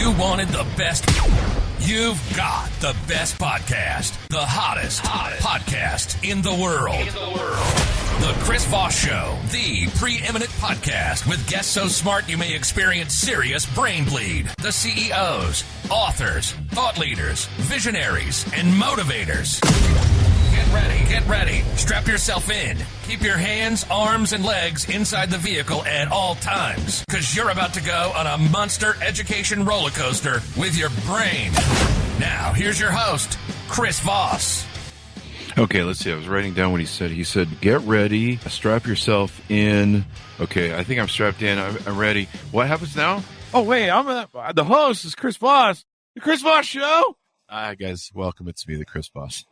You wanted the best. You've got the best podcast, the hottest podcast in the world. The Chris Voss Show, the preeminent podcast with guests so smart you may experience serious brain bleed. The CEOs, authors, thought leaders, visionaries, and motivators. Get ready. Strap yourself in. Keep your hands, arms, and legs inside the vehicle at all times, because you're about to go on a monster education roller coaster with your brain. Now, here's your host, Chris Voss. Okay, let's see. I was writing down what he said. He said, get ready, strap yourself in. Okay, I think I'm strapped in. I'm ready. What happens now? Oh, wait, I'm the host is Chris Voss. The Chris Voss Show? Hi, guys. Welcome. It's me, the Chris Voss.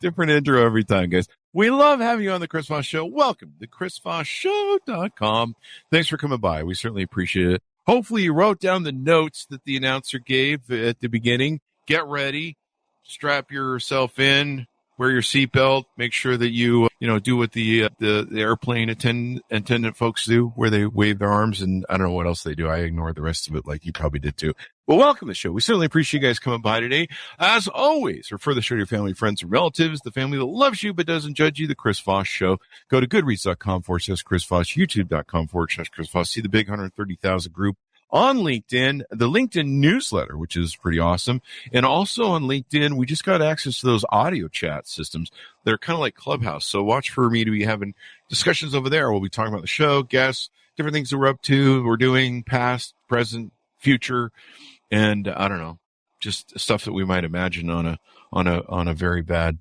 Different intro every time, guys. We love having you on the Chris Voss Show. Welcome to ChrisVossShow.com. Thanks for coming by. We certainly appreciate it. Hopefully you wrote down the notes that the announcer gave at the beginning. Get ready. Strap yourself in. Wear your seatbelt. Make sure that you do what the airplane attendant folks do, where they wave their arms, and I don't know what else they do. I ignored the rest of it, like you probably did too. Well, welcome to the show. We certainly appreciate you guys coming by today. As always, refer the show to your family, friends, and relatives, the family that loves you but doesn't judge you, the Chris Voss Show. Go to goodreads.com/Chris Voss, youtube.com/Chris Voss. See the big 130,000 group on LinkedIn, the LinkedIn newsletter, which is pretty awesome. And also on LinkedIn, we just got access to those audio chat systems. They're kind of like Clubhouse. So watch for me to be having discussions over there. We'll be talking about the show, guests, different things that we're up to, we're doing, past, present, future, and I don't know, just stuff that we might imagine on a very bad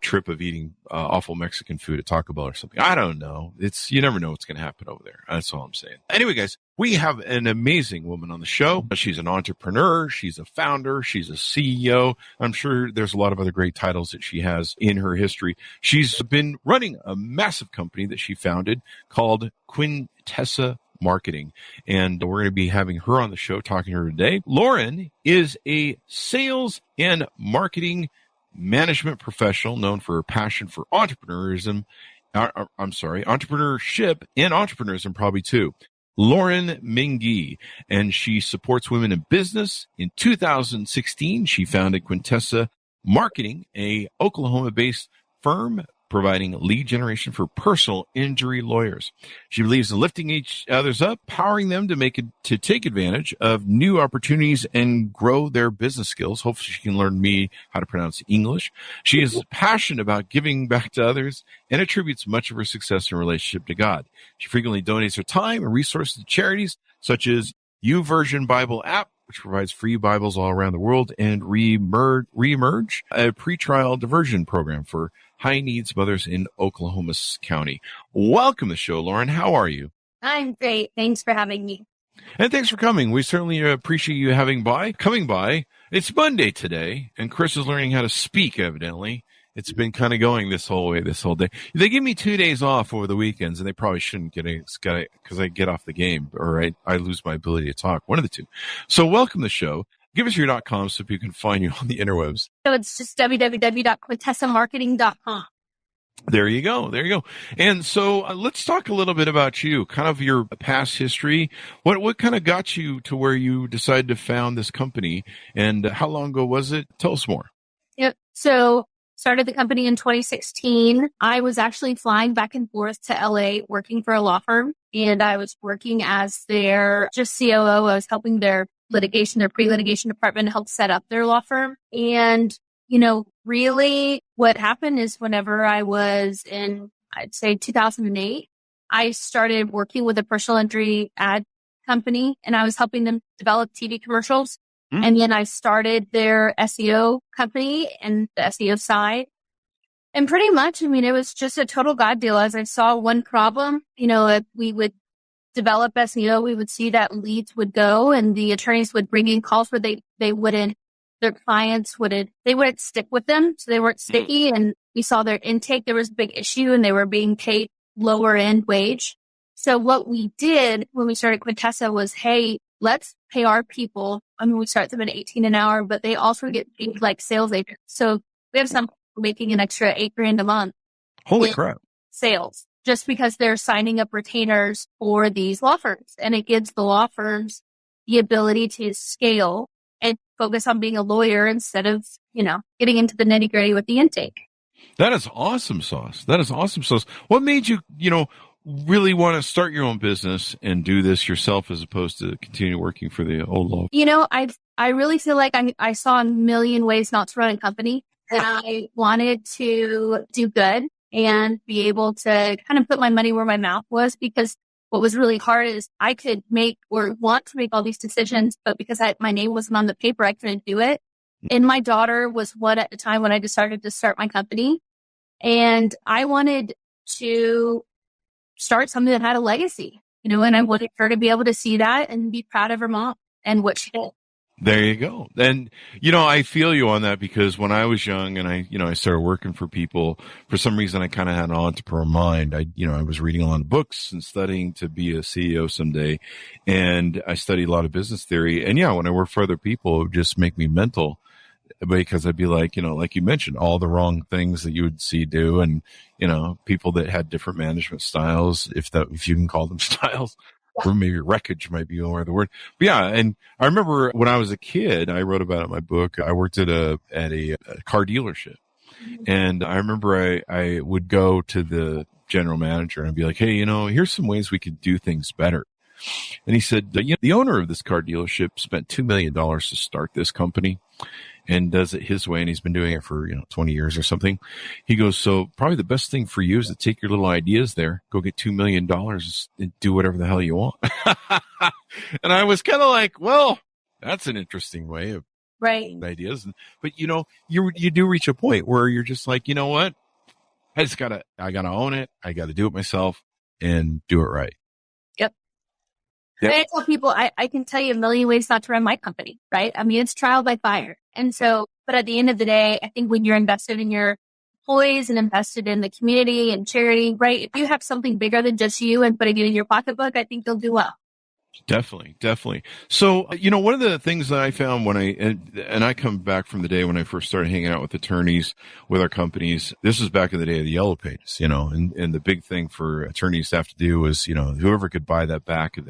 trip of eating awful Mexican food at Taco Bell or something. I don't know. You never know what's going to happen over there. That's all I'm saying. Anyway, guys, we have an amazing woman on the show. She's an entrepreneur. She's a founder. She's a CEO. I'm sure there's a lot of other great titles that she has in her history. She's been running a massive company that she founded called Quintessa Marketing, and we're going to be having her on the show, talking to her today. Lauren is a sales and marketing management professional known for her passion for entrepreneurship and entrepreneurism probably too. Lauren Mingee, and she supports women in business. In 2016, she founded Quintessa Marketing, a Oklahoma-based firm providing lead generation for personal injury lawyers. She believes in lifting each others up, powering them to take advantage of new opportunities and grow their business skills. Hopefully she can learn me how to pronounce English. She is passionate about giving back to others and attributes much of her success in relationship to God. She frequently donates her time and resources to charities such as YouVersion Bible app, which provides free Bibles all around the world, and Reemerge, a pretrial diversion program for high-needs mothers in Oklahoma County. Welcome to the show, Lauren. How are you? I'm great. Thanks for having me. And thanks for coming. We certainly appreciate you coming by. It's Monday today, and Chris is learning how to speak, evidently. It's been kind of going this whole day. They give me 2 days off over the weekends, and they probably shouldn't because I get off the game, or I lose my ability to talk. One of the two. So welcome to the show. Give us your .com so people can find you on the interwebs. So it's just www.quintessamarketing.com. There you go. And so let's talk a little bit about you, kind of your past history. What kind of got you to where you decided to found this company, and how long ago was it? Tell us more. Yep. So started the company in 2016. I was actually flying back and forth to LA working for a law firm, and I was working as their just COO. I was helping their pre-litigation department help set up their law firm. And, really what happened is whenever I was in, I'd say 2008, I started working with a personal injury ad company, and I was helping them develop TV commercials. Mm-hmm. And then I started their SEO company and the SEO side. And pretty much, it was just a total God deal. As I saw one problem, if we would develop SEO, we would see that leads would go and the attorneys would bring in calls where their clients wouldn't stick with them. So they weren't sticky, and we saw their intake. There was a big issue, and they were being paid lower end wage. So what we did when we started Quintessa was, hey, let's pay our people. We start them at $18 an hour, but they also get paid like sales agents. So we have some making an extra $8,000 a month. Holy crap. Sales, just because they're signing up retainers for these law firms. And it gives the law firms, the ability to scale and focus on being a lawyer instead of, getting into the nitty gritty with the intake. That is awesome sauce. That is awesome sauce. What made you, really want to start your own business and do this yourself as opposed to continue working for the old law? I really feel like I saw a million ways not to run a company, and I wanted to do good and be able to kind of put my money where my mouth was, because what was really hard is I could make or want to make all these decisions, but because my name wasn't on the paper, I couldn't do it. And my daughter was one at the time when I decided to start my company. And I wanted to start something that had a legacy, and I wanted her to be able to see that and be proud of her mom and what she did. There you go. And, I feel you on that, because when I was young and I started working for people, for some reason I kind of had an entrepreneur mind. I was reading a lot of books and studying to be a CEO someday. And I studied a lot of business theory. And when I worked for other people, it would just make me mental, because I'd be like, like you mentioned, all the wrong things that you would see do. And, people that had different management styles, if you can call them styles. Or maybe wreckage might be more the word. But and I remember when I was a kid, I wrote about it in my book. I worked at a car dealership. And I remember I would go to the general manager and I'd be like, hey, here's some ways we could do things better. And he said, the owner of this car dealership spent $2 million to start this company and does it his way. And he's been doing it for, 20 years or something. He goes, so probably the best thing for you is to take your little ideas there, go get $2 million and do whatever the hell you want. And I was kind of like, well, that's an interesting way of ideas. But, you do reach a point where you're just like, you know what? I gotta own it. I gotta do it myself and do it right. Yep. I tell people, I can tell you a million ways not to run my company, right? I mean, it's trial by fire. And so, but at the end of the day, I think when you're invested in your employees and invested in the community and charity, right? If you have something bigger than just you and putting it in your pocketbook, I think you'll do well. Definitely. So, one of the things that I found when I come back from the day when I first started hanging out with attorneys with our companies, this was back in the day of the yellow pages, and the big thing for attorneys to have to do was, whoever could buy that back of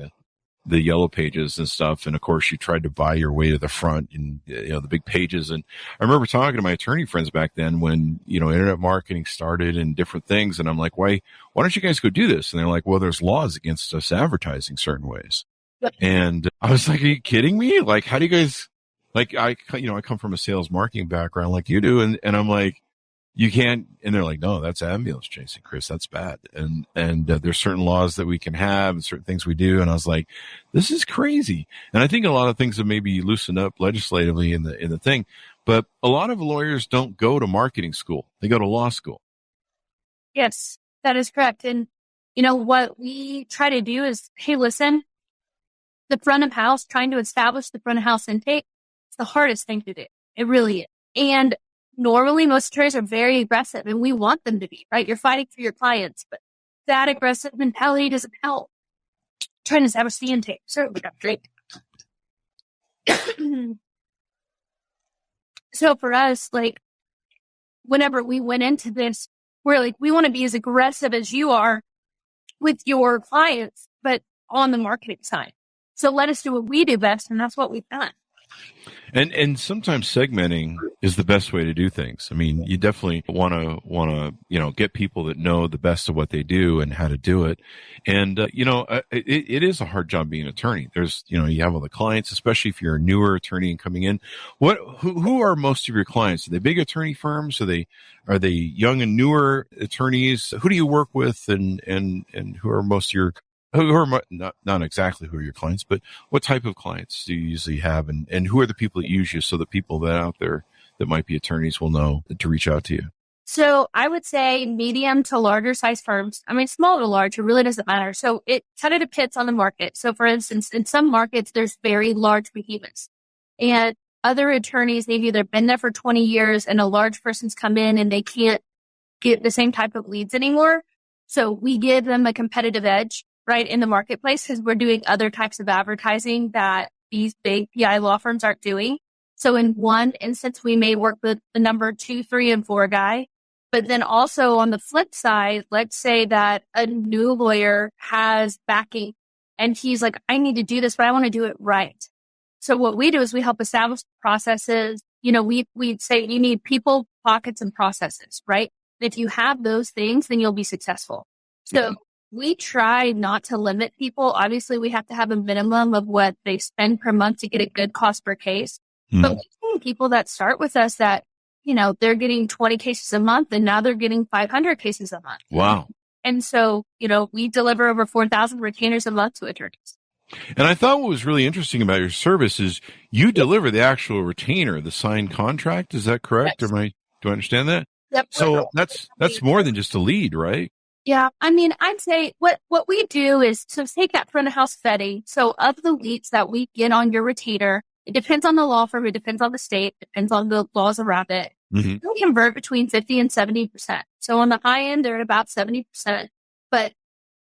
the yellow pages and stuff. And of course you tried to buy your way to the front and, the big pages. And I remember talking to my attorney friends back then when, internet marketing started and different things. And I'm like, why don't you guys go do this? And they're like, well, there's laws against us advertising certain ways. Yep. And I was like, are you kidding me? Like, how do you guys, like, I come from a sales marketing background like you do. And I'm like, you can't, and they're like, no, that's ambulance chasing, Chris. That's bad. And there's certain laws that we can have and certain things we do. And I was like, this is crazy. And I think a lot of things have maybe loosened up legislatively in the thing, but a lot of lawyers don't go to marketing school. They go to law school. Yes, that is correct. And what we try to do is, hey, listen, the front of house, trying to establish the front of house intake, it's the hardest thing to do. It really is. And normally, most attorneys are very aggressive, and we want them to be, right? You're fighting for your clients, but that aggressive mentality doesn't help. Trying to establish the intake. Certainly got drink. So for us, like, whenever we went into this, we're like, we want to be as aggressive as you are with your clients, but on the marketing side. So let us do what we do best, and that's what we've done. And sometimes segmenting is the best way to do things. I mean, you definitely want to, get people that know the best of what they do and how to do it. And, it is a hard job being an attorney. There's, you have all the clients, especially if you're a newer attorney and coming in. Who are most of your clients? Are they big attorney firms? Are they young and newer attorneys? Who do you work with and who are most of your who are not exactly who are your clients, but what type of clients do you usually have, and who are the people that use you, so the people that out there that might be attorneys will know to reach out to you? So I would say medium to larger size firms. I mean, small to large, it really doesn't matter. So it kind of depends on the market. So for instance, in some markets, there's very large behemoths, and other attorneys, they've either been there for 20 years and a large person's come in and they can't get the same type of leads anymore. So we give them a competitive edge, right, in the marketplace, because we're doing other types of advertising that these big PI law firms aren't doing. So in one instance, we may work with the number 2, 3, and 4 guy. But then also on the flip side, let's say that a new lawyer has backing And he's like, I need to do this, but I want to do it right. So what we do is we help establish processes. We'd say you need people, pockets, and processes, right? If you have those things, then you'll be successful. So we try not to limit people. Obviously, we have to have a minimum of what they spend per month to get a good cost per case. But we've seen people that start with us that, they're getting 20 cases a month and now they're getting 500 cases a month. Wow. And so, we deliver over 4,000 retainers a month to attorneys. And I thought what was really interesting about your service is you deliver the actual retainer, the signed contract. Is that correct? Yes. Do I understand that? Yep. So that's more than just a lead, right? Yeah. I mean, I'd say what we do is to take that front of house vetting. So of the leads that we get on your retainer, it depends on the law firm. It depends on the state. Depends on the laws around it. We convert between 50 and 70%. So on the high end, they're at about 70%, but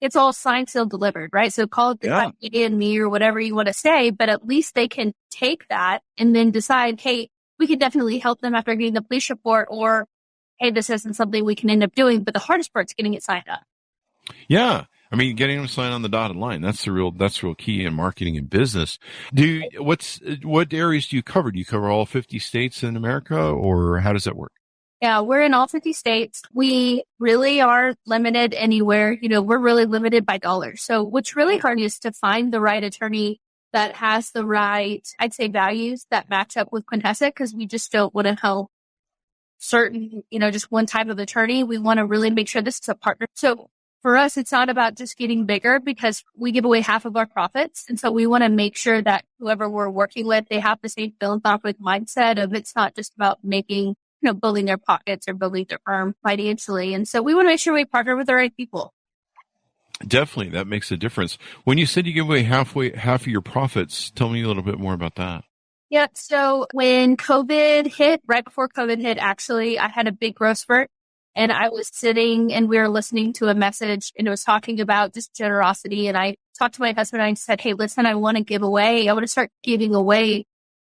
it's all signed, sealed, delivered, right? So call it the and me or whatever you want to say, but at least they can take that and then decide, hey, we can definitely help them after getting the police report, or hey, this isn't something we can end up doing. But the hardest part is getting it signed up. Yeah. I mean, getting them signed on the dotted line. That's real key in marketing and business. What areas do you cover? Do you cover all 50 states in America, or how does that work? Yeah, we're in all 50 states. We really are limited anywhere. We're really limited by dollars. So what's really hard is to find the right attorney that has the right, I'd say, values that match up with Quintessa, because we just don't want to help certain, just one type of attorney. We want to really make sure this is a partner. So for us, it's not about just getting bigger, because we give away half of our profits. And so we want to make sure that whoever we're working with, they have the same philanthropic mindset of it's not just about making, building their pockets or building their firm financially. And so we want to make sure we partner with the right people. Definitely. That makes a difference. When you said you give away half of your profits, tell me a little bit more about that. Yeah. So when COVID hit, right before COVID hit, actually, I had a big growth spurt, and I was sitting and we were listening to a message, and it was talking about just generosity. And I talked to my husband and I said, hey, listen, I want to start giving away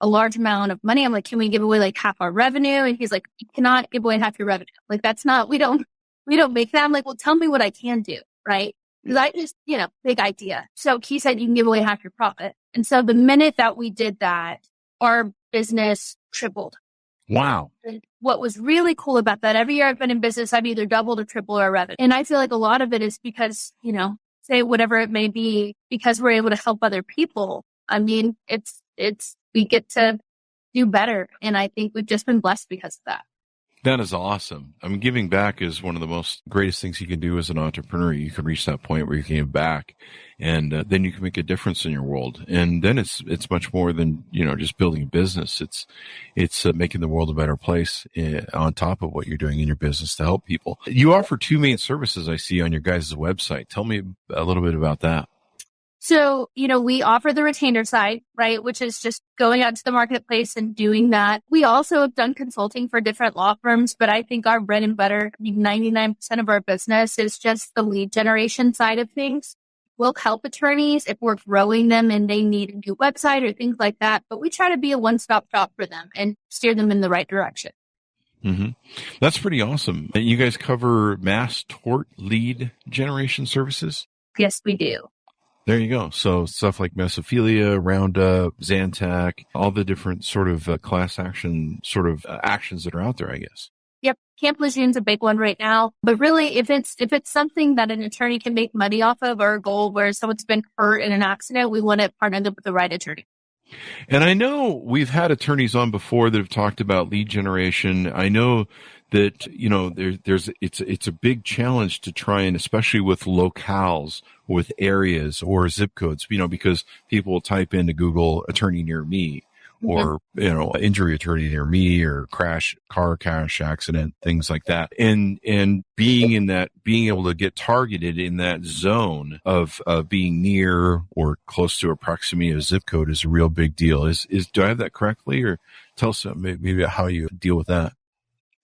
a large amount of money. I'm like, can we give away like half our revenue? And he's like, you cannot give away half your revenue. Like, that's not, we don't make that. I'm like, well, tell me what I can do. Right. Because I just, big idea. So he said, you can give away half your profit. And so the minute that we did that, our business tripled. Wow. And what was really cool about that, every year I've been in business, I've either doubled or tripled our revenue. And I feel like a lot of it is because, say whatever it may be, because we're able to help other people. I mean, we get to do better. And I think we've just been blessed because of that. That is awesome. I mean, giving back is one of the most greatest things you can do as an entrepreneur. You can reach that point where you can give back, and then you can make a difference in your world. And then it's much more than, just building a business. It's making the world a better place on top of what you're doing in your business to help people. You offer two main services I see on your guys' website. Tell me a little bit about that. So, we offer the retainer side, right, which is just going out to the marketplace and doing that. We also have done consulting for different law firms, but I think our bread and butter, 99% of our business is just the lead generation side of things. We'll help attorneys if we're growing them and they need a new website or things like that. But we try to be a one-stop shop for them and steer them in the right direction. Mm-hmm. That's pretty awesome. You guys cover mass tort lead generation services? Yes, we do. There you go. So stuff like Mesophilia, Roundup, Zantac, all the different sort of class action sort of actions that are out there, I guess. Yep. Camp Legion's a big one right now. But really, if it's something that an attorney can make money off of, or a goal where someone's been hurt in an accident, we want to partner them with the right attorney. And I know we've had attorneys on before that have talked about lead generation. I know that, it's a big challenge to try, and especially with locales, with areas or zip codes, because people will type into Google attorney near me, or, injury attorney near me, or car crash accident, things like that. And being able to get targeted in that zone of being near or close to a proximity of zip code is a real big deal. Do I have that correctly? Or tell us maybe how you deal with that.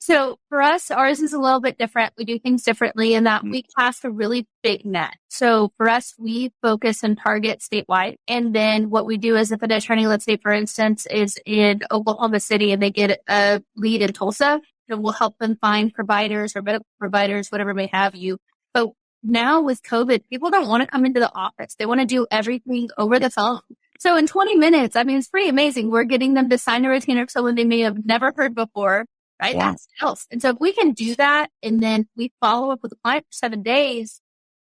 So for us, ours is a little bit different. We do things differently in that we cast a really big net. So for us, we focus and target statewide. And then what we do is if an attorney, let's say, for instance, is in Oklahoma City and they get a lead in Tulsa, then we'll help them find providers or medical providers, whatever may have you. But now with COVID, people don't want to come into the office. They want to do everything over the phone. So in 20 minutes, I mean, it's pretty amazing. We're getting them to sign a retainer for someone they may have never heard before, right? Wow. That's sales. And so if we can do that and then we follow up with the client for 7 days,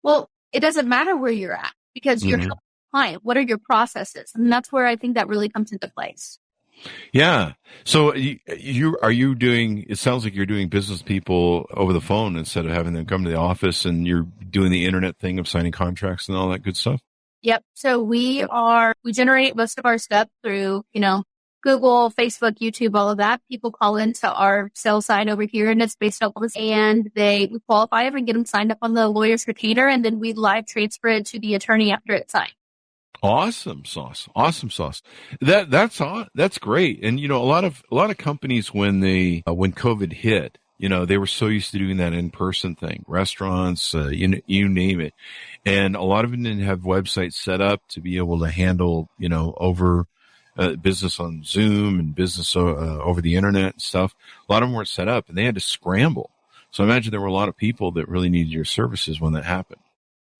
well, it doesn't matter where you're at because you're helping the client. What are your processes? And that's where I think that really comes into place. Yeah. So are you doing, it sounds like you're doing business with people over the phone instead of having them come to the office, and you're doing the internet thing of signing contracts and all that good stuff? Yep. So we generate most of our stuff through, Google, Facebook, YouTube, all of that. People call into our sales side over here, and it's based on this, and we qualify them and get them signed up on the lawyer's retainer, and then we live transfer it to the attorney after it's signed. Awesome sauce. Awesome sauce. That's great. And, a lot of companies when COVID hit, they were so used to doing that in-person thing, restaurants, you name it. And a lot of them didn't have websites set up to be able to handle, over business on Zoom and business over the internet and stuff. A lot of them weren't set up, and they had to scramble. So I imagine there were a lot of people that really needed your services when that happened.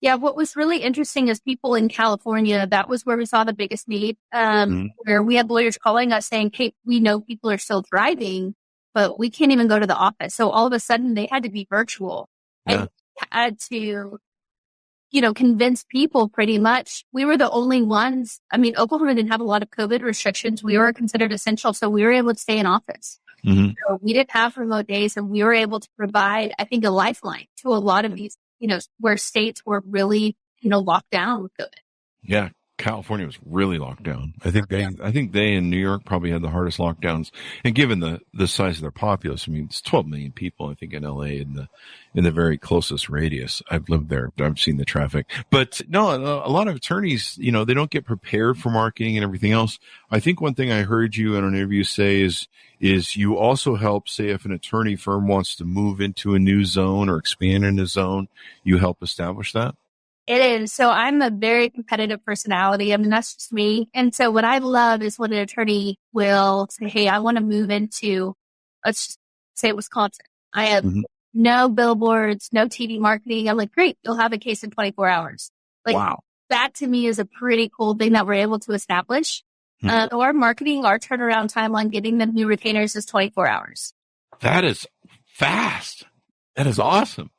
Yeah, what was really interesting is people in California, that was where we saw the biggest need, where we had lawyers calling us saying, hey, we know people are still driving, but we can't even go to the office. So all of a sudden they had to be virtual. Yeah. And had to, convince people pretty much. We were the only ones. I mean, Oklahoma didn't have a lot of COVID restrictions. We were considered essential. So we were able to stay in office. Mm-hmm. So we didn't have remote days, and we were able to provide, I think, a lifeline to a lot of these, where states were really, locked down with COVID. Yeah. California was really locked down. I think they in New York probably had the hardest lockdowns. And given the size of their populace, I mean, it's 12 million people, I think, in LA in the very closest radius. I've lived there. I've seen the traffic. But no, a lot of attorneys, they don't get prepared for marketing and everything else. I think one thing I heard you in an interview say is you also help, say, if an attorney firm wants to move into a new zone or expand in a zone, you help establish that? It is. So I'm a very competitive personality. I mean, that's just me. And so what I love is when an attorney will say, hey, I want to move into, let's just say Wisconsin. I have no billboards, no TV marketing. I'm like, great, you'll have a case in 24 hours. Like, wow. That to me is a pretty cool thing that we're able to establish. Our marketing, our turnaround time on getting them new retainers is 24 hours. That is fast. That is awesome.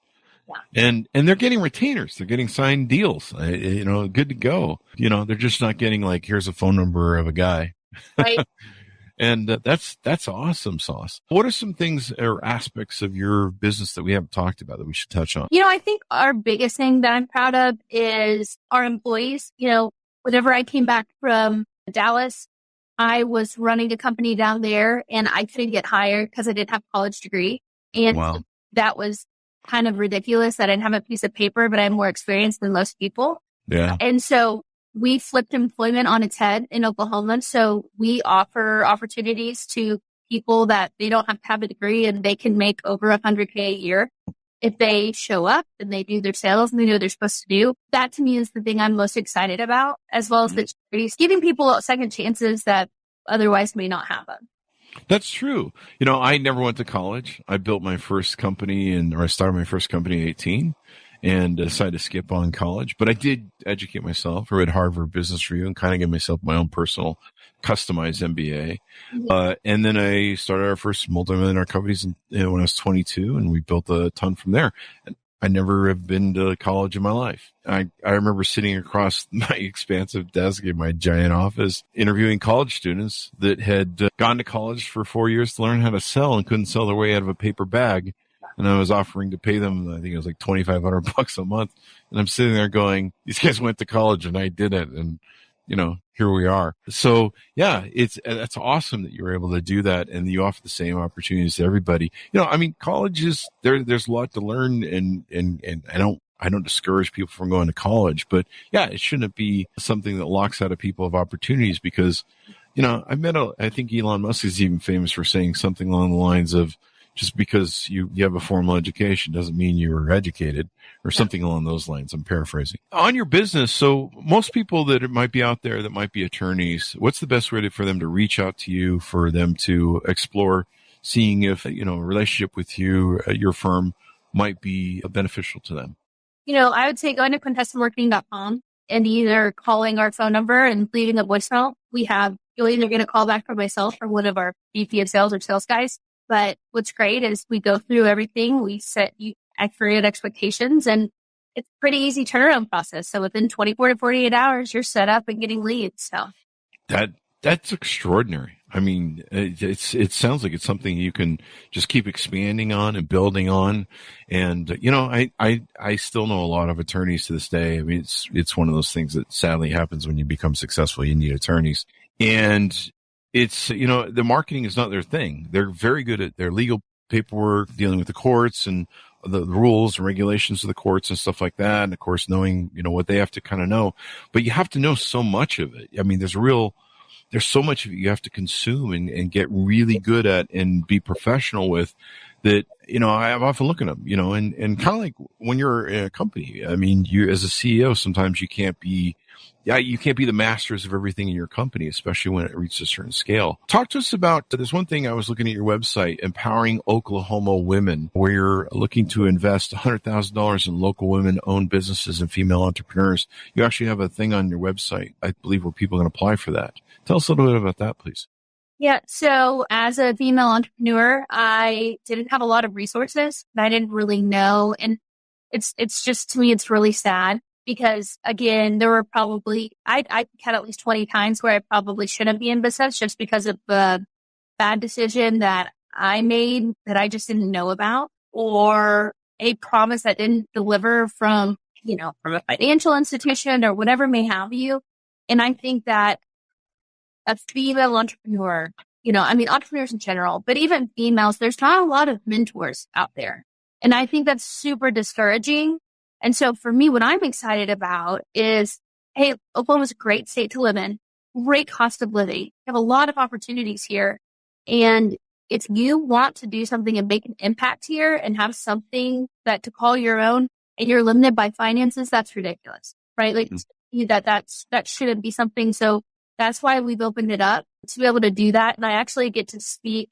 Yeah. And they're getting retainers. They're getting signed deals, good to go. They're just not getting like, here's a phone number of a guy. Right. And that's awesome sauce. What are some things or aspects of your business that we haven't talked about that we should touch on? I think our biggest thing that I'm proud of is our employees. Whenever I came back from Dallas, I was running a company down there, and I couldn't get hired because I didn't have a college degree. And wow. That was kind of ridiculous. I didn't have a piece of paper, but I have more experience than most people. Yeah. And so we flipped employment on its head in Oklahoma. So we offer opportunities to people that they don't have to have a degree, and they can make over $100K a year if they show up and they do their sales and they know what they're supposed to do. That to me is the thing I'm most excited about, as well as the charities, giving people second chances that otherwise may not have them. That's true. I never went to college. I built my first company I started my first company at 18 and decided to skip on college. But I did educate myself. I read Harvard Business Review and kind of gave myself my own personal customized MBA. And then I started our first multi-millionaire companies when I was 22, and we built a ton from there. And I never have been to college in my life. I remember sitting across my expansive desk in my giant office interviewing college students that had gone to college for 4 years to learn how to sell and couldn't sell their way out of a paper bag. And I was offering to pay them, I think it was like $2,500 a month. And I'm sitting there going, these guys went to college and I didn't. And, here we are. So yeah, that's awesome that you're able to do that, and you offer the same opportunities to everybody. College is there's a lot to learn, and I don't discourage people from going to college, but yeah, it shouldn't be something that locks out of people of opportunities, because, I think Elon Musk is even famous for saying something along the lines of, just because you have a formal education doesn't mean you were educated, or something along those lines. I'm paraphrasing. On your business, so most people that might be out there that might be attorneys, what's the best way for them to reach out to you, for them to explore, seeing if, a relationship with you, your firm, might be beneficial to them? I would say going to quintessamarketing.com and either calling our phone number and leaving a voicemail. You'll either get a call back from myself or one of our VP of sales or sales guys. But what's great is we go through everything. We set you accurate expectations, and it's a pretty easy turnaround process. So within 24 to 48 hours, you're set up and getting leads. So that's extraordinary. I mean, it sounds like it's something you can just keep expanding on and building on. And, I still know a lot of attorneys to this day. I mean, it's one of those things that sadly happens when you become successful. You need attorneys. And it's, the marketing is not their thing. They're very good at their legal paperwork, dealing with the courts and the rules and regulations of the courts and stuff like that. And of course, knowing, what they have to kind of know, but you have to know so much of it. I mean, there's so much of it you have to consume and get really good at and be professional with that. I've often looked at them, and kind of like when you're in a company, I mean, you as a CEO, sometimes you can't be the masters of everything in your company, especially when it reaches a certain scale. Talk to us about, there's one thing I was looking at your website, Empowering Oklahoma Women, where you're looking to invest $100,000 in local women-owned businesses and female entrepreneurs. You actually have a thing on your website, I believe, where people can apply for that. Tell us a little bit about that, please. Yeah. So as a female entrepreneur, I didn't have a lot of resources and I didn't really know. And it's just, to me, it's really sad because again, there were probably, I had at least 20 times where I probably shouldn't be in business just because of the bad decision that I made that I just didn't know about, or a promise that didn't deliver from a financial institution or whatever may have you. And I think that a female entrepreneur, entrepreneurs in general, but even females, there's not a lot of mentors out there. And I think that's super discouraging. And so for me, what I'm excited about is, hey, Oklahoma's a great state to live in, great cost of living. We have a lot of opportunities here. And if you want to do something and make an impact here and have something that to call your own and you're limited by finances, that's ridiculous, right? Like that shouldn't be something. So that's why we've opened it up to be able to do that. And I actually get to speak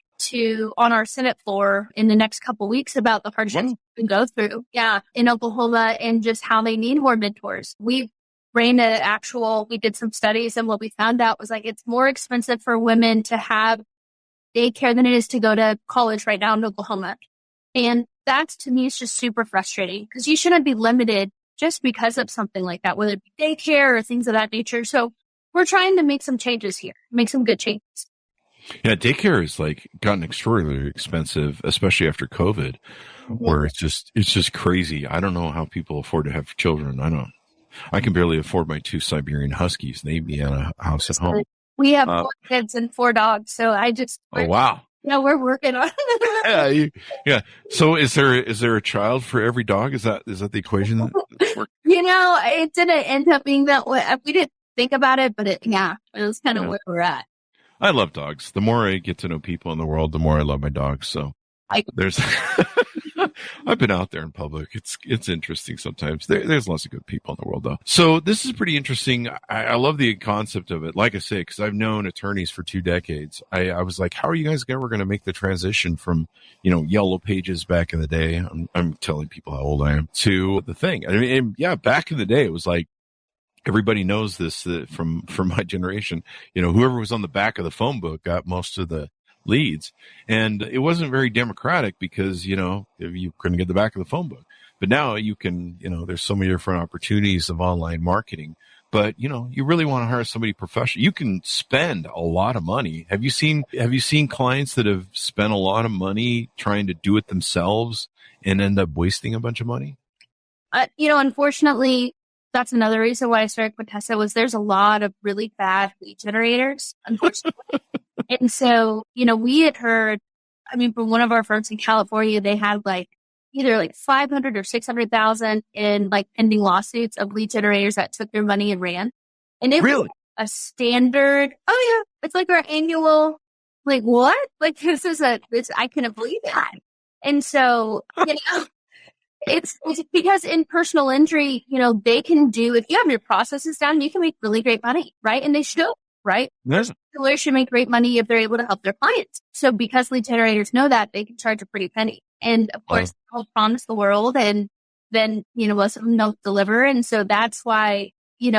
on our Senate floor in the next couple of weeks about the hardships we can go through. Yeah. In Oklahoma and just how they need more mentors. We did some studies and what we found out was like, it's more expensive for women to have daycare than it is to go to college right now in Oklahoma. And that's, to me, it's just super frustrating because you shouldn't be limited just because of something like that, whether it be daycare or things of that nature. So we're trying to make some changes here, make some good changes. Yeah, daycare has gotten extraordinarily expensive, especially after COVID, where it's just crazy. I don't know how people afford to have children. I can barely afford my 2 Siberian Huskies. They be in a house at home. We have 4 kids and 4 dogs, so oh wow. Yeah, we're working on it. Yeah. So is there a child for every dog? Is that the equation? It didn't end up being that way. We didn't think about it, but it was kind of where we're at. I love dogs. The more I get to know people in the world, the more I love my dogs. So there's, I've been out there in public. It's interesting sometimes. There's lots of good people in the world though. So this is pretty interesting. I love the concept of it. Like I say, because I've known attorneys for 2 decades. I was like, how are you guys ever going to make the transition from, yellow pages back in the day? I'm telling people how old I am to the thing. I mean, yeah, back in the day, it was like, everybody knows this from my generation. Whoever was on the back of the phone book got most of the leads, and it wasn't very democratic because you couldn't get the back of the phone book. But now you can. There's so many different opportunities of online marketing. But you really want to hire somebody professional. You can spend a lot of money. Have you seen clients that have spent a lot of money trying to do it themselves and end up wasting a bunch of money? Unfortunately, that's another reason why I started Quintessa was there's a lot of really bad lead generators, unfortunately. And so, we had heard, from one of our firms in California, they had either 500 or 600,000 in pending lawsuits of lead generators that took their money and ran. And it was a standard. Oh yeah. It's our annual, what? I couldn't believe that. And so, It's because in personal injury, they can if you have your processes down, you can make really great money, right? And they should, right? Yes. Lawyers should make great money if they're able to help their clients. So because lead generators know that, they can charge a pretty penny. And of course, they'll promise the world and then, most of them don't deliver. And so that's why, we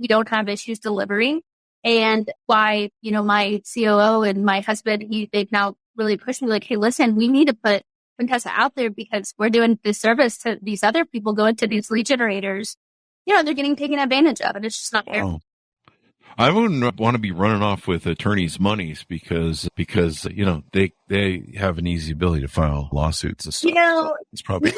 don't have issues delivering. And why, my COO and my husband, they've now really pushed me like, hey, listen, we need to put Quintessa out there because we're doing this service to these other people going to these lead generators. They're getting taken advantage of, and it's just not fair. Oh. I wouldn't want to be running off with attorneys' monies because they have an easy ability to file lawsuits and stuff. So it's probably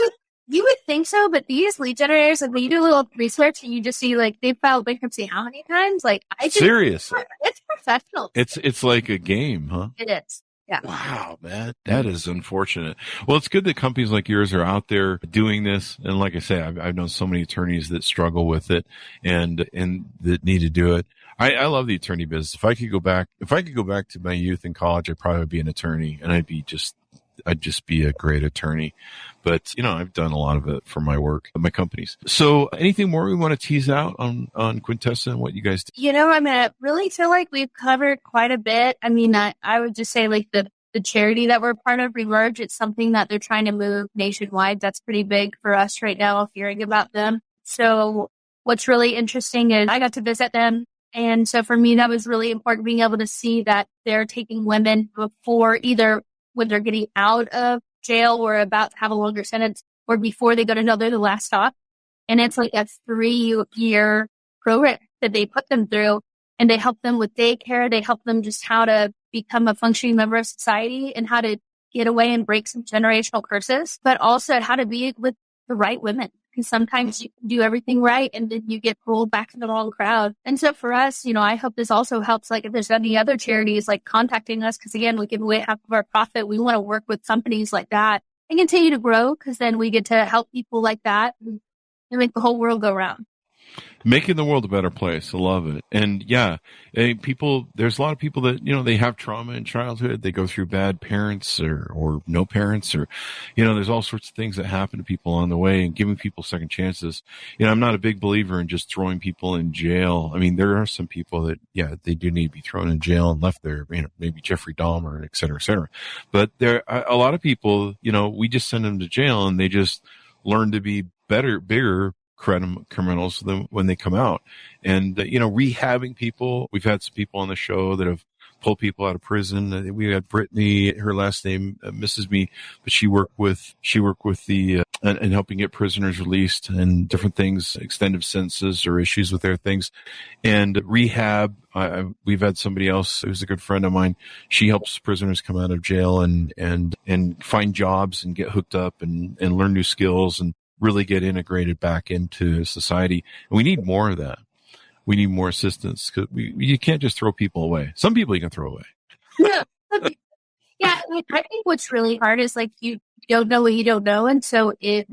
you would think so, but these lead generators, like when you do a little research and you just see like they've filed bankruptcy how many times? Like seriously, it's professional. It's like a game, huh? It is. Yeah. Wow, man. That is unfortunate. Well, it's good that companies like yours are out there doing this. And like I say, I've known so many attorneys that struggle with it and that need to do it. I love the attorney business. If I could go back to my youth in college, I'd probably be an attorney and I'd just be a great attorney. But, I've done a lot of it for my work, my companies. So anything more we want to tease out on Quintessa and what you guys do? I really feel like we've covered quite a bit. I mean, I would just say like the charity that we're part of, Remerge, it's something that they're trying to move nationwide. That's pretty big for us right now, hearing about them. So what's really interesting is I got to visit them. And so for me, that was really important, being able to see that they're taking women before either when they're getting out of jail or about to have a longer sentence or before they go to know they're the last stop. And it's like a 3-year program that they put them through, and they help them with daycare. They help them just how to become a functioning member of society and how to get away and break some generational curses, but also how to be with the right women. Because sometimes you can do everything right and then you get pulled back in the wrong crowd. And so for us, I hope this also helps, like if there's any other charities like contacting us, because again, we give away half of our profit. We want to work with companies like that and continue to grow, because then we get to help people like that and make the whole world go round. Making the world a better place. I love it. And yeah, there's a lot of people that, they have trauma in childhood. They go through bad parents or no parents, or, there's all sorts of things that happen to people on the way, and giving people second chances. I'm not a big believer in just throwing people in jail. I mean, there are some people that, they do need to be thrown in jail and left there, maybe Jeffrey Dahmer, et cetera, et cetera. But there are a lot of people, we just send them to jail and they just learn to be bigger criminals when they come out. And, rehabbing people. We've had some people on the show that have pulled people out of prison. We had Brittany, her last name misses me, but she worked with the, and helping get prisoners released and different things, extended sentences or issues with their things. And rehab, we've had somebody else who's a good friend of mine. She helps prisoners come out of jail and find jobs and get hooked up and learn new skills and really get integrated back into society. And we need more of that. We need more assistance, because you can't just throw people away. Some people you can throw away. Yeah. I think what's really hard is like you don't know what you don't know. And so if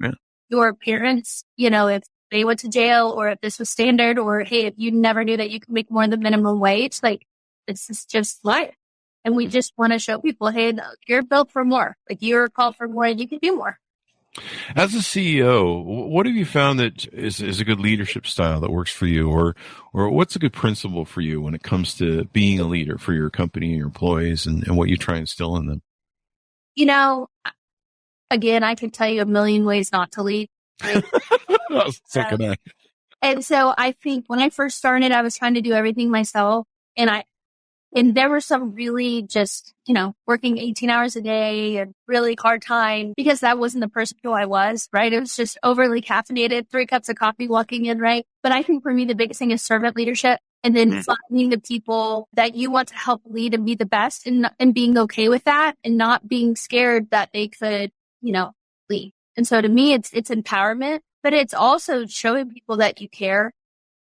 your parents, if they went to jail, or if this was standard, or hey, if you never knew that you could make more than minimum wage, like this is just life. And we just want to show people, hey, no, you're built for more. Like you're called for more and you can do more. As a CEO, what have you found that is a good leadership style that works for you, or what's a good principle for you when it comes to being a leader for your company, your employees, and what you try and instill in them? Again, I can tell you a million ways not to lead. And so I think when I first started, I was trying to do everything myself, and there were some really just, working 18 hours a day and really hard time, because that wasn't the person who I was, right? It was just overly caffeinated, 3 cups of coffee walking in, right? But I think for me, the biggest thing is servant leadership, and then finding the people that you want to help lead and be the best, and being okay with that, and not being scared that they could, lead. And so to me, it's empowerment, but it's also showing people that you care,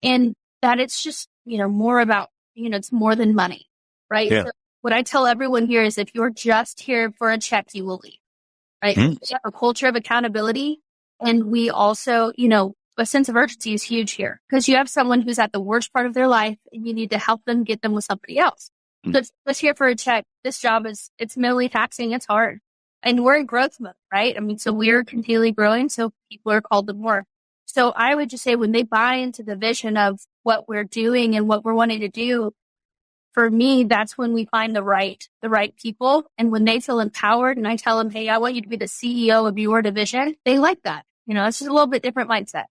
and that it's just, more about, it's more than money. Right. Yeah. So what I tell everyone here is if you're just here for a check, you will leave. Right. We have a culture of accountability. And we also, a sense of urgency is huge here, because you have someone who's at the worst part of their life and you need to help them get them with somebody else. So it's here for a check. This job it's mentally taxing. It's hard. And we're in growth mode, right? I mean, so we're continually growing. So people are called to more. So I would just say when they buy into the vision of what we're doing and what we're wanting to do, for me, that's when we find the right people. And when they feel empowered and I tell them, hey, I want you to be the CEO of your division, they like that. It's just a little bit different mindset.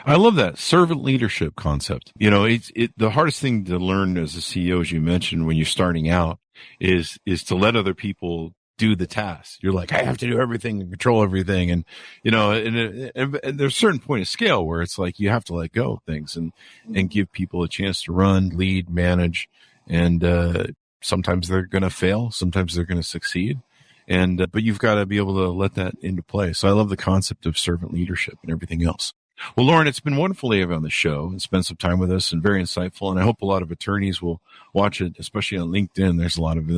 I love that servant leadership concept. The hardest thing to learn as a CEO, as you mentioned, when you're starting out is to let other people do the task. You're like, I have to do everything and control everything. And, and there's a certain point of scale where it's like, you have to let go of things and give people a chance to run, lead, manage. And, sometimes they're going to fail. Sometimes they're going to succeed. But you've got to be able to let that into play. So I love the concept of servant leadership and everything else. Well, Lauren, it's been wonderful to have you on the show and spend some time with us, and very insightful. And I hope a lot of attorneys will watch it, especially on LinkedIn. There's a lot of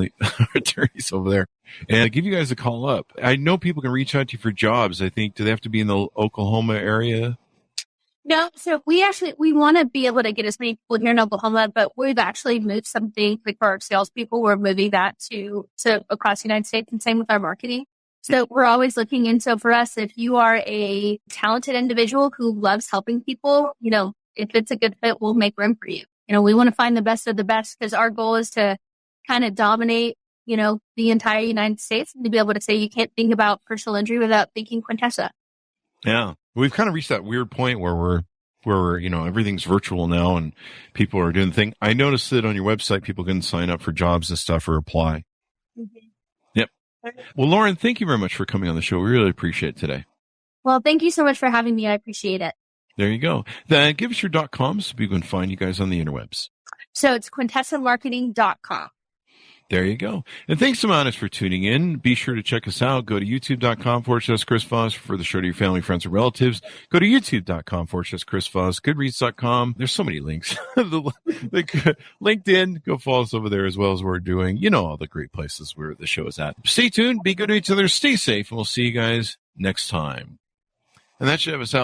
attorneys over there. And I'll give you guys a call up. I know people can reach out to you for jobs. I think, do they have to be in the Oklahoma area? No, so we want to be able to get as many people here in Oklahoma, but we've actually moved something like for our salespeople. We're moving that to across the United States, and same with our marketing. So we're always looking. And so for us, if you are a talented individual who loves helping people, if it's a good fit, we'll make room for you. We want to find the best of the best, because our goal is to kind of dominate, the entire United States, and to be able to say you can't think about personal injury without thinking Quintessa. Yeah. We've kind of reached that weird point where we're, everything's virtual now and people are doing the thing. I noticed that on your website, people can sign up for jobs and stuff or apply. Mm-hmm. Yep. Well, Lauren, thank you very much for coming on the show. We really appreciate it today. Well, thank you so much for having me. I appreciate it. There you go. Then give us your .com so people can find you guys on the interwebs. So it's quintessamarketing.com. There you go. And thanks so much for tuning in. Be sure to check us out. Go to youtube.com/Chris Voss for the show to your family, friends, and relatives. Go to youtube.com/Chris Voss, goodreads.com. There's so many links. LinkedIn, go follow us over there as well as we're doing. All the great places where the show is at. Stay tuned. Be good to each other. Stay safe. And we'll see you guys next time. And that should have us out.